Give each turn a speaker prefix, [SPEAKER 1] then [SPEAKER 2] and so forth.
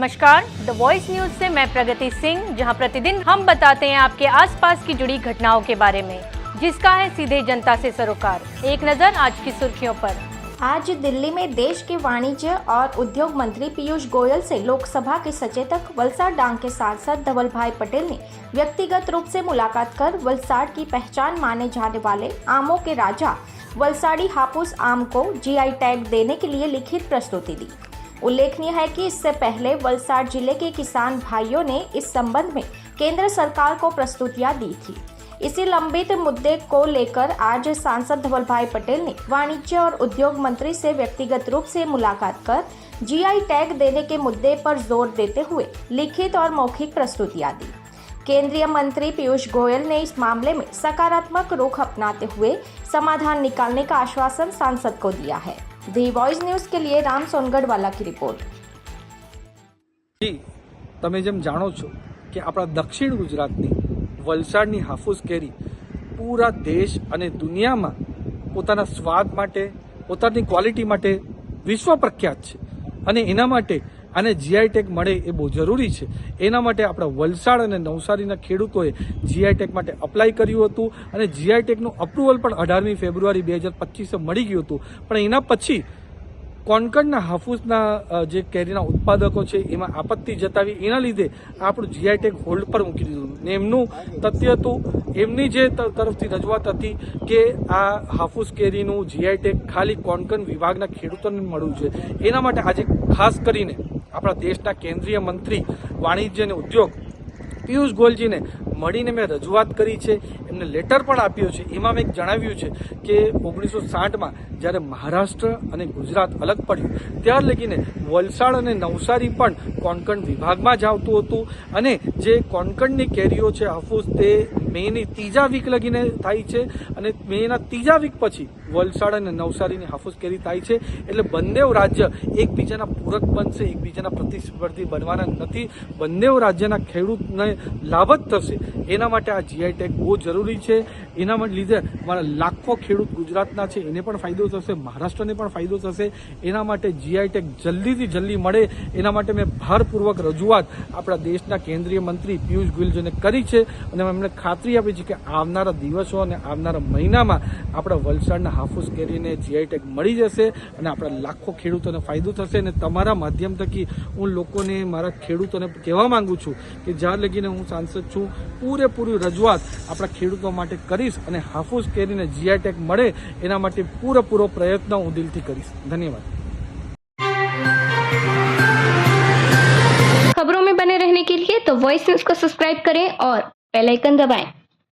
[SPEAKER 1] नमस्कार, the voice news से मैं प्रगति सिंह, जहां प्रतिदिन हम बताते हैं आपके आसपास की जुड़ी घटनाओं के बारे में, जिसका है सीधे जनता से सरोकार। एक नजर आज की सुर्खियों पर।
[SPEAKER 2] आज दिल्ली में देश के वाणिज्य और उद्योग मंत्री पीयूष गोयल से लोकसभा के सचेतक वलसाड डांग के सांसद धवल भाई पटेल ने व्यक्तिगत रूप से मुलाकात कर वलसाड की पहचान माने जाने वाले आमों के राजा वलसाड़ी हापुस आम को जीआई टैग देने के लिए लिखित प्रस्तुति दी। उल्लेखनीय है कि इससे पहले वलसाड जिले के किसान भाइयों ने इस संबंध में केंद्र सरकार को प्रस्तुतियां दी थी। इसी लंबित मुद्दे को लेकर आज सांसद धवल भाई पटेल ने वाणिज्य और उद्योग मंत्री से व्यक्तिगत रूप से मुलाकात कर जीआई टैग देने के मुद्दे पर जोर देते हुए लिखित और मौखिक प्रस्तुतियां दी। केंद्रीय मंत्री पीयूष गोयल ने इस मामले में सकारात्मक रुख अपनाते हुए समाधान निकालने का आश्वासन सांसद को दिया है। दी वॉइस न्यूज के लिए राम सोनगढ़वाला की रिपोर्ट।
[SPEAKER 3] जी, તમે જેમ જાણો છો કે આપણા દક્ષિણ ગુજરાતની વલસાડની હાફૂસ કેરી પૂરા દેશ અને દુનિયામાં પોતાના સ્વાદ માટે, પોતાની ક્વોલિટી માટે વિશ્વ પ્રખ્યાત છે અને એના માટે આને જીઆઈ ટેગ મળે એ બહુ જરૂરી છે। એના માટે આપણા વલસાડ અને નવસારીના ખેડૂતોએ જીઆઈ ટેગ માટે અપ્લાય કર્યું હતું અને જીઆઈ ટેગનું અપ્રુવલ પણ 18મી ફેબ્રુઆરી 2025 મળી ગયું હતું। પણ એના પછી કોણકણના હાફૂસના જે કેરીના ઉત્પાદકો છે એમાં આપત્તિ જતાવી એના લીધે આપણું જીઆઈ ટેગ હોલ્ડ પર મૂકી દીધું ને એમનું તથ્ય હતું, એમની જે તરફથી રજૂઆત હતી કે આ હાફૂસ કેરીનું જીઆઈ ટેગ ખાલી કોણકણ વિભાગના ખેડૂતોને મળવું છે। એના માટે આજે ખાસ કરીને આપણા દેશના કેન્દ્રીય મંત્રી વાણિજ્ય અને ઉદ્યોગ પિયુષ ગોયલજીને મળીને મેં રજૂઆત કરી છે, એમને લેટર પણ આપ્યો છે। એમાં મેં જણાવ્યું છે કે 1960માં જ્યારે મહારાષ્ટ્ર અને ગુજરાત અલગ પડ્યું ત્યાર લગીને વલસાડ અને નવસારી પણ કોણકણ વિભાગમાં જ આવતું હતું અને જે કોણકણની કેરીઓ છે હાફૂસ તે મેની ત્રીજા વીક લગીને થાય છે અને મેના ત્રીજા વીક પછી વલસાડ અને નવસારીની હાફૂસ કેરી થાય છે। એટલે બંને રાજ્ય એકબીજાના પૂરક બનશે, એકબીજાના પ્રતિસ્પર્ધી બનવાના નથી। બંને રાજ્યના ખેડૂતને લાભ જ થશે। એના માટે આ જીઆઈ ટેગ બહુ જરૂરી છે। એના લીધે મારા લાખો ખેડૂત ગુજરાતના છે એને પણ ફાયદો થશે, મહારાષ્ટ્રને પણ ફાયદો થશે। એના માટે જીઆઈ ટેગ જલ્દીથી જલ્દી મળે એના માટે મેં ભારપૂર્વક રજૂઆત આપણા દેશના કેન્દ્રીય મંત્રી પિયુષ ગોયલજીને કરી છે અને એમણે ખાતરી આપી છે કે આવનારા દિવસો અને આવનારા મહિનામાં આપણા વલસાડના હાફૂસ કેરીને જીઆઈ ટેગ મળી જશે અને આપણા લાખો ખેડૂતોને ફાયદો થશે। અને તમારા માધ્યમ થકી હું લોકોને, મારા ખેડૂતોને કહેવા માંગુ છું કે જ્યાં લગીને હું સાંસદ છું પૂરેપૂરી રજૂઆત આપણા ખેડૂતો માટે કરીશ અને હાફૂસ કેરીને જીઆઈ ટેગ મળે એના માટે પૂરેપૂરો પ્રયત્ન હું દિલથી કરીશ। धन्यवाद।
[SPEAKER 4] खबरों में बने रहने के लिए तो वॉइस न्यूज को सब्सक्राइब करें और बेल आइकन दबाएं।